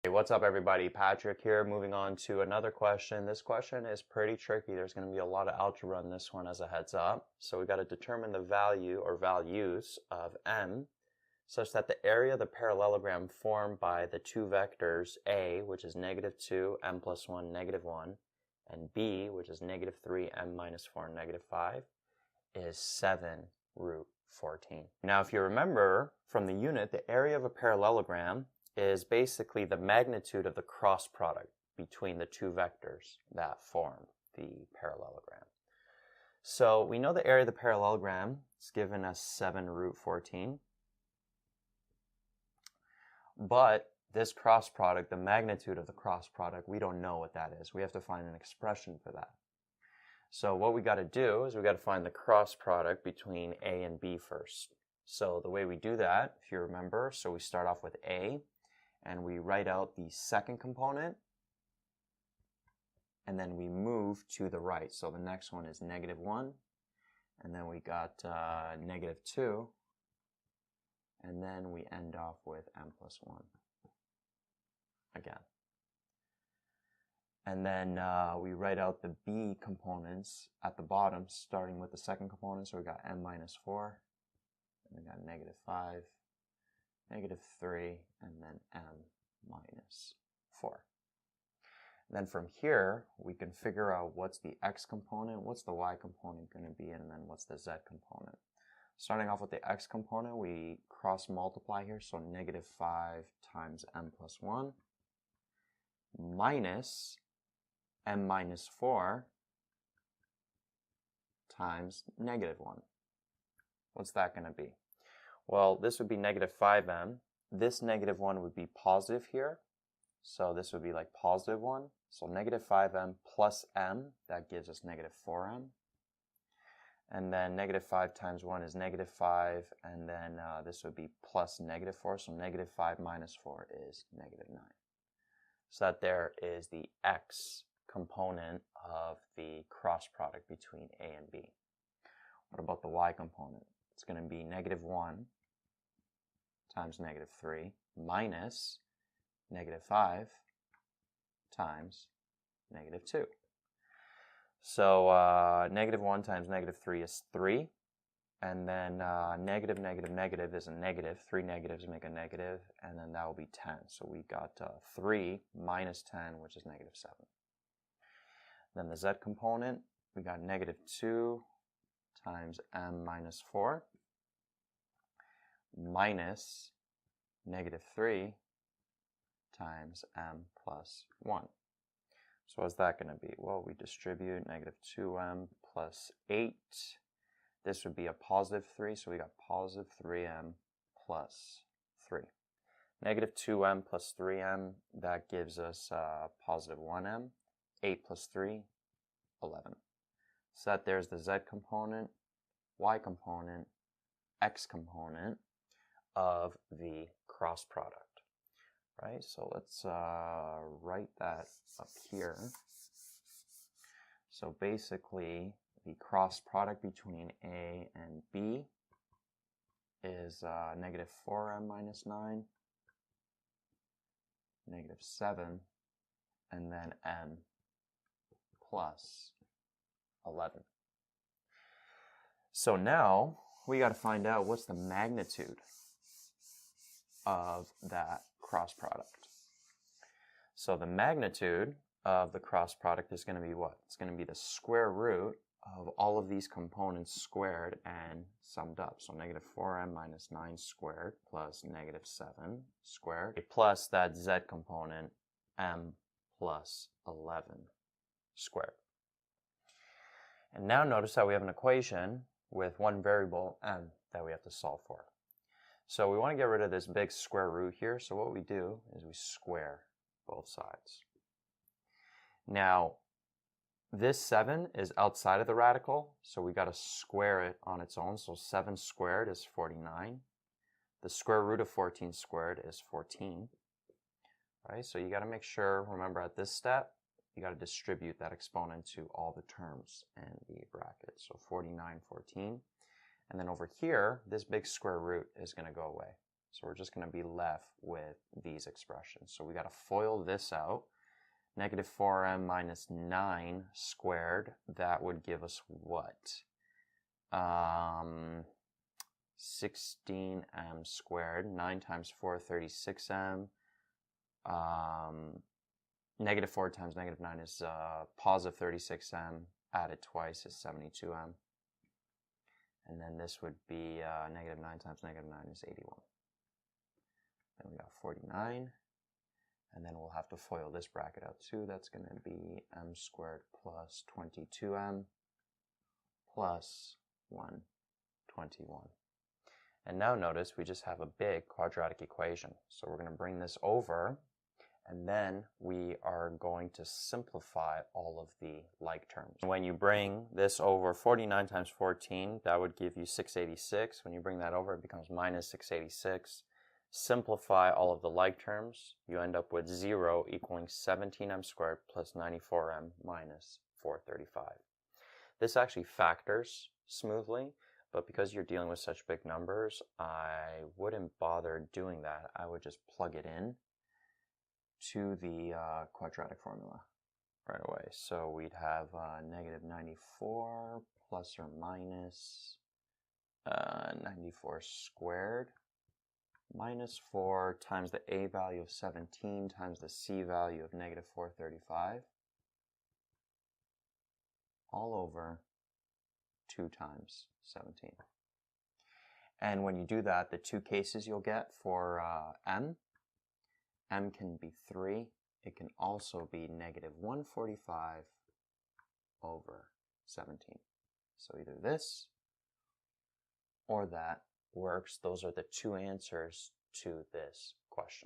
Hey, what's up everybody? Patrick here, moving on to another question. This question is pretty tricky. There's going to be a lot of algebra in this one as a heads up. So we got to determine the value or values of m such that the area of the parallelogram formed by the two vectors a, which is -2, m plus 1, -1, and b, which is -3, m minus 4, -5, is 7√14. Now if you remember from the unit, the area of a parallelogram is basically the magnitude of the cross product between the two vectors that form the parallelogram. So we know the area of the parallelogram is given as 7√14, but this cross product, the magnitude of the cross product, we don't know what that is. We have to find an expression for that. So what we got to do is we got to find the cross product between a and b first. So the way we do that, if you remember, so we start off with a, and we write out the second component, and then we move to the right. So the next one is -1, and then we got -2, and then we end off with m plus 1 again. And then we write out the b components at the bottom, starting with the second component. So we got m minus 4, and we got -5, -3, and then m minus 4. And then from here, we can figure out what's the x component, what's the y component going to be, and then what's the z component. Starting off with the x component, we cross multiply here, so -5 times m plus 1 minus m minus 4 times -1. What's that going to be? Well, this would be -5m. This -1 would be positive here. So this would be like +1. So -5m plus m, that gives us -4m. And then -5 times 1 is -5. And then this would be plus -4. So -5 minus 4 is -9. So that there is the x component of the cross product between a and b. What about the y component? It's going to be -1 times -3 minus -5 times -2. So -1 times -3 is 3. And then negative is a negative. 3 negatives make a negative. And then that will be 10. So we got 3 minus 10, which is -7. Then the z component, we got -2 times m minus 4 minus -3 times m plus 1. So what's that going to be? Well, we distribute -2m plus 8. This would be a +3, so we got +3m plus 3. -2m plus 3m, that gives us +1m. 8 plus 3, 11. So that there's the z component, y component, x component of the cross product, right? So let's write that up here. So basically, the cross product between a and b is -4m minus 9, -7, and then m plus 11. So now we got to find out what's the magnitude of that cross product. So the magnitude of the cross product is going to be what? It's going to be the square root of all of these components squared and summed up. So -4m minus 9 squared plus -7 squared plus that z component m plus 11 squared. And now notice how we have an equation with one variable m that we have to solve for. So we want to get rid of this big square root here. So what we do is we square both sides. Now, this 7 is outside of the radical, so we got to square it on its own. So 7 squared is 49. The square root of 14 squared is 14. Right? So you got to make sure, remember at this step, you got to distribute that exponent to all the terms in the bracket. So 49, 14. And then over here, this big square root is going to go away. So we're just going to be left with these expressions. So we got to FOIL this out. Negative 4m minus 9 squared, that would give us what? 16m squared. 9 times 4, 36m. Negative 4 times negative 9 is positive 36m. Added twice is 72m. And then this would be negative 9 times negative 9 is 81. Then we got 49. And then we'll have to FOIL this bracket out too. That's going to be m squared plus 22m plus 121. And now notice we just have a big quadratic equation. So we're going to bring this over, and then we are going to simplify all of the like terms. When you bring this over, 49 times 14, that would give you 686. When you bring that over, it becomes minus 686. Simplify all of the like terms, you end up with 0 equaling 17m squared plus 94m minus 435. This actually factors smoothly, but because you're dealing with such big numbers, I wouldn't bother doing that. I would just plug it in to the quadratic formula right away. So we'd have negative 94 plus or minus 94 squared minus 4 times the a value of 17 times the c value of negative 435 all over 2 times 17. And when you do that, the two cases you'll get for m can be 3. It can also be negative 145 over 17. So either this or that works. Those are the two answers to this question.